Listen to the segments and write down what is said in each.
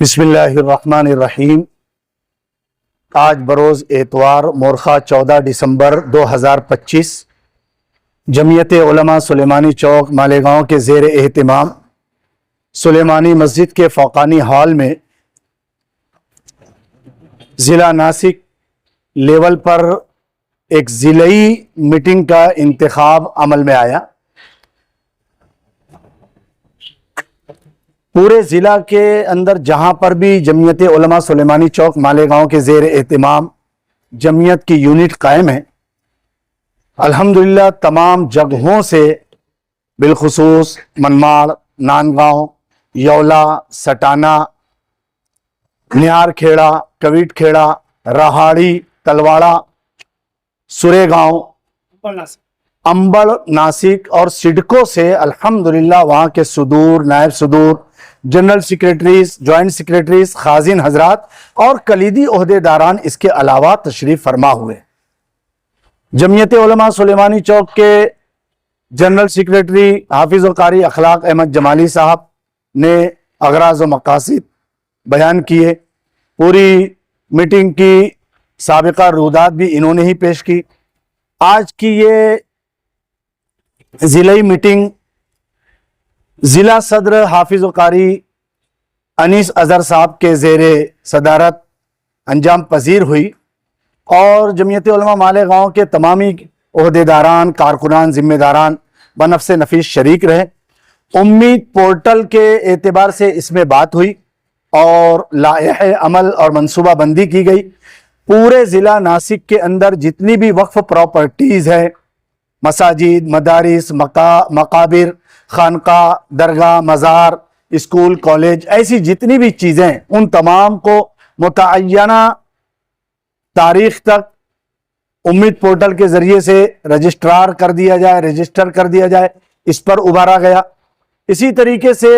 بسم اللہ الرحمن الرحیم۔ آج بروز اتوار مورخہ 14 دسمبر 2025 جمعیت علماء سلیمانی چوک مالیگاؤں کے زیر اہتمام سلیمانی مسجد کے فوقانی ہال میں ضلع ناسک لیول پر ایک ضلعی میٹنگ کا انتخاب عمل میں آیا۔ پورے ضلع کے اندر جہاں پر بھی جمعیت علماء سلیمانی چوک مالیگاؤں کے زیر اہتمام جمعیت کی یونٹ قائم ہے، الحمدللہ تمام جگہوں سے بالخصوص منماڑ، نانگاؤں، یولا، سٹانہ، نہار کھیڑا، کویٹ کھیڑا، رہاڑی، تلواڑہ، سورے گاؤں، امبڑ، ناسک اور سڈکو سے الحمدللہ وہاں کے صدور، نائب صدور، جنرل سیکریٹریز، جوائنٹ سیکریٹریز، خازن حضرات اور کلیدی عہدیداران اس کے علاوہ تشریف فرما ہوئے۔ جمعیت علماء سلیمانی چوک کے جنرل سیکریٹری حافظ القاری اخلاق احمد جمالی صاحب نے اغراض و مقاصد بیان کیے۔ پوری میٹنگ کی سابقہ رودات بھی انہوں نے ہی پیش کی۔ آج کی یہ ضلعی میٹنگ ضلع صدر حافظ القاری انیس اظہر صاحب کے زیر صدارت انجام پذیر ہوئی اور جمعیت علماء مالیگاؤں کے تمامی عہدیداران، کارکنان، ذمہ داران بنفس نفیس شریک رہے۔ امید پورٹل کے اعتبار سے اس میں بات ہوئی اور لائحہ عمل اور منصوبہ بندی کی گئی۔ پورے ضلع ناسک کے اندر جتنی بھی وقف پراپرٹیز ہے، مساجد، مدارس، مقابر، خانقاہ، درگاہ، مزار، اسکول، کالج، ایسی جتنی بھی چیزیں ان تمام کو متعینہ تاریخ تک امید پورٹل کے ذریعے سے رجسٹر کر دیا جائے، اس پر ابھارا گیا۔ اسی طریقے سے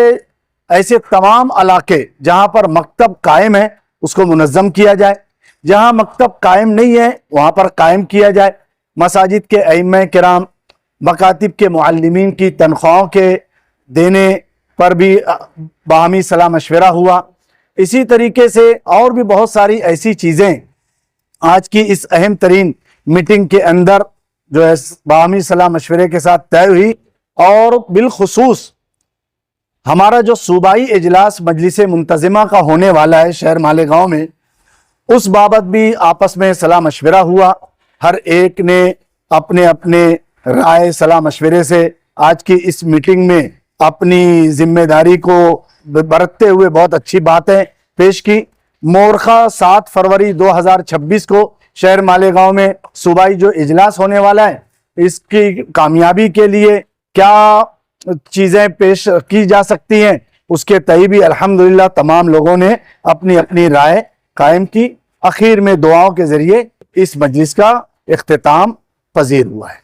ایسے تمام علاقے جہاں پر مکتب قائم ہے اس کو منظم کیا جائے، جہاں مکتب قائم نہیں ہے وہاں پر قائم کیا جائے۔ مساجد کے ائمہ کرام، مکاتب کے معلمین کی تنخواہوں کے دینے پر بھی باہمی صلاح مشورہ ہوا۔ اسی طریقے سے اور بھی بہت ساری ایسی چیزیں آج کی اس اہم ترین میٹنگ کے اندر جو ہے باہمی صلاح مشورے کے ساتھ طے ہوئی، اور بالخصوص ہمارا جو صوبائی اجلاس مجلس منتظمہ کا ہونے والا ہے شہر مالیگاؤں میں، اس بابت بھی آپس میں صلاح مشورہ ہوا۔ ہر ایک نے اپنے اپنے رائے صلاح مشورے سے آج کی اس میٹنگ میں اپنی ذمہ داری کو برتتے ہوئے بہت اچھی باتیں پیش کی۔ مورخہ 7 فروری 2026 کو شہر مالیگاؤں میں صوبائی جو اجلاس ہونے والا ہے، اس کی کامیابی کے لیے کیا چیزیں پیش کی جا سکتی ہیں، اس کے تئیں بھی الحمدللہ تمام لوگوں نے اپنی اپنی رائے قائم کی۔ اخیر میں دعاؤں کے ذریعے اس مجلس کا اختتام پذیر ہوا ہے۔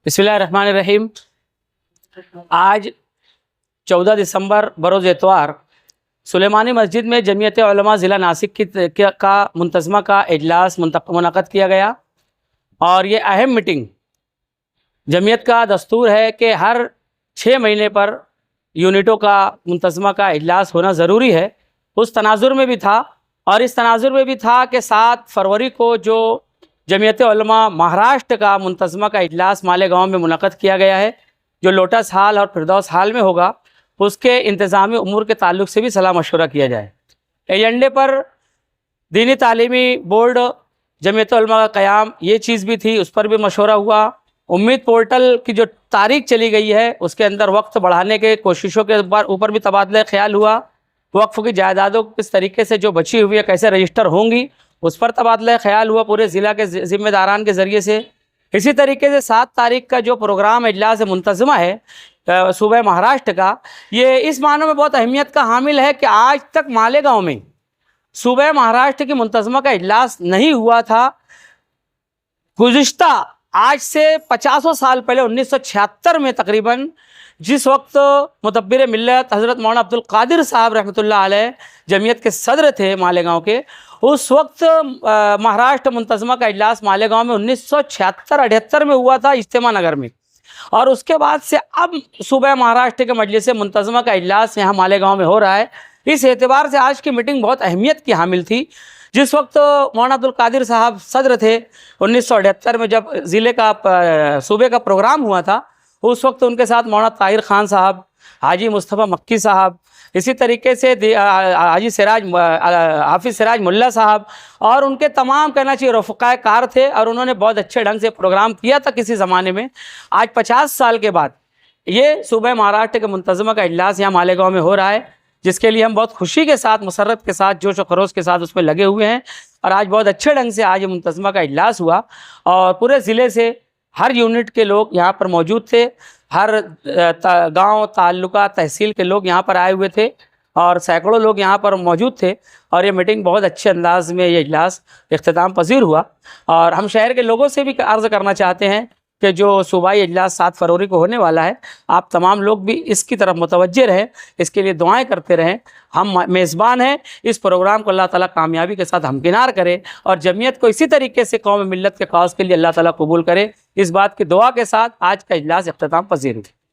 بسم اللہ الرحمن الرحیم۔ آج 14 دسمبر بروز اتوار سلیمانی مسجد میں جمعیت علماء ضلع ناسک کا منتظمہ کا اجلاس منعقد کیا گیا، اور یہ اہم میٹنگ جمعیت کا دستور ہے کہ ہر 6 مہینے پر یونٹوں کا منتظمہ کا اجلاس ہونا ضروری ہے۔ اس تناظر میں بھی تھا، اور اس تناظر میں بھی تھا کہ 7 فروری کو جو جمعیت علماء مہاراشٹر کا منتظمہ کا اجلاس مالیگاؤں میں منعقد کیا گیا ہے، جو لوٹس ہال اور فردوس ہال میں ہوگا، اس کے انتظامی امور کے تعلق سے بھی صلاح مشورہ کیا جائے۔ ایجنڈے پر دینی تعلیمی بورڈ جمعیت علماء کا قیام، یہ چیز بھی تھی، اس پر بھی مشورہ ہوا۔ امید پورٹل کی جو تاریخ چلی گئی ہے اس کے اندر وقت بڑھانے کے کوششوں کے اوپر بھی تبادلہ خیال ہوا۔ وقف کی جائیدادوں کس طریقے سے جو بچی ہوئی ہے کیسے رجسٹر ہوں گی، اس پر تبادلہ خیال ہوا پورے ضلع کے ذمہ داران کے ذریعے سے۔ اسی طریقے سے 7 تاریخ کا جو پروگرام اجلاس منتظمہ ہے صوبہ مہاراشٹر کا، یہ اس معنی میں بہت اہمیت کا حامل ہے کہ آج تک مالیگاؤں میں صوبہ مہاراشٹر کی منتظمہ کا اجلاس نہیں ہوا تھا۔ گزشتہ آج سے 50 سال پہلے 1976 میں تقریباً، جس وقت مدبر ملت حضرت مولانا عبدالقادر صاحب رحمۃ اللہ علیہ جمعیت کے صدر تھے مالیگاؤں کے، اس وقت مہاراشٹر منتظمہ کا اجلاس مالیگاؤں میں 1976-78 میں ہوا تھا اجتماع نگر میں، اور اس کے بعد سے اب صوبہ مہاراشٹر کے مجلس منتظمہ کا اجلاس یہاں مالیگاؤں میں ہو رہا ہے۔ اس اعتبار سے آج کی میٹنگ بہت اہمیت کی حامل تھی. جس وقت مولانا عبدالقادر صاحب صدر تھے 1978 میں جب ضلع کا صوبے کا پروگرام ہوا تھا, اس وقت ان کے ساتھ مولانا طاہر خان صاحب, حاجی مصطفیٰ مکی صاحب, اسی طریقے سے حاجی حافظ سراج ملا صاحب اور ان کے تمام کہنا چاہیے رفقائے کار تھے, اور انہوں نے بہت اچھے ڈھنگ سے پروگرام کیا تھا کسی زمانے میں. آج 50 سال کے بعد یہ صوبہ مہاراشٹر کے منتظمہ کا اجلاس یہاں مالیگاؤں میں ہو رہا ہے, جس کے لیے ہم بہت خوشی کے ساتھ, مسرت کے ساتھ, جوش و خروش کے ساتھ اس میں لگے ہوئے ہیں. اور آج بہت اچھے ڈھنگ سے آج یہ منتظمہ کا اجلاس ہوا, اور پورے ضلع سے ہر یونٹ کے لوگ یہاں پر موجود تھے, ہر گاؤں, تعلقہ, تحصیل کے لوگ یہاں پر آئے ہوئے تھے, اور سینکڑوں لوگ یہاں پر موجود تھے. اور یہ میٹنگ بہت اچھے انداز میں یہ اجلاس اختتام پذیر ہوا. اور ہم شہر کے لوگوں سے بھی عرض کرنا چاہتے ہیں کہ جو صوبائی اجلاس 7 فروری کو ہونے والا ہے, آپ تمام لوگ بھی اس کی طرف متوجہ رہیں, اس کے لیے دعائیں کرتے رہیں. ہم میزبان ہیں, اس پروگرام کو اللہ تعالیٰ کامیابی کے ساتھ ہمکنار کرے, اور جمعیت کو اسی طریقے سے قوم ملت کے کاز کے لیے اللہ تعالیٰ قبول کرے. اس بات کی دعا کے ساتھ آج کا اجلاس اختتام پذیر ہے.